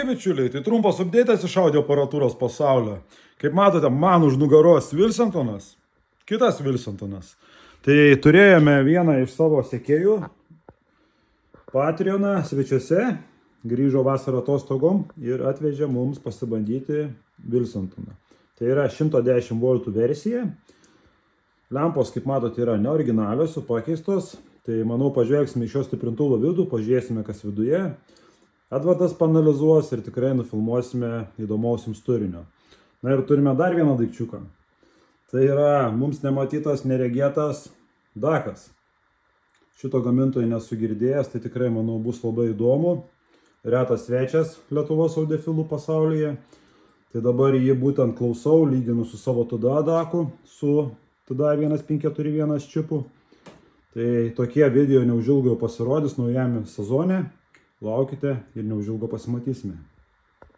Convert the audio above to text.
Bičiuliai, tai trumpas updėtas iš audio aparatūros pasaulio. Kaip matote, man už nugaros Wilsontonas, kitas Wilsontonas. Tai turėjome vieną iš savo sekėjų, Patreoną svečiuose, grįžo vasarą atostogom ir atvežė mums pasibandyti Wilsontoną. Tai yra 110 V versija. Lempos, kaip matote, yra neoriginalios, pakeistos. Tai manau, pažvelgsime į šio stiprintuvo vidų, pažiūrėsime, kas viduje. Edvardas panalizuos ir tikrai nufilmuosime įdomaus jums turinio. Na ir turime dar vieną daikčiuką. Tai yra mums nematytas, neregėtas dakas. Šito gamintojo nesu girdėjęs, tai tikrai, manau, bus labai įdomu. Retas svečias Lietuvos audiofilų pasaulyje. Tai dabar jį būtent klausau, lyginu su savo TDA daku, su TDA 1541 čipu. Tai tokie video neužilgo pasirodys naujame sezone. Laukite ir neužilgo pasimatysime.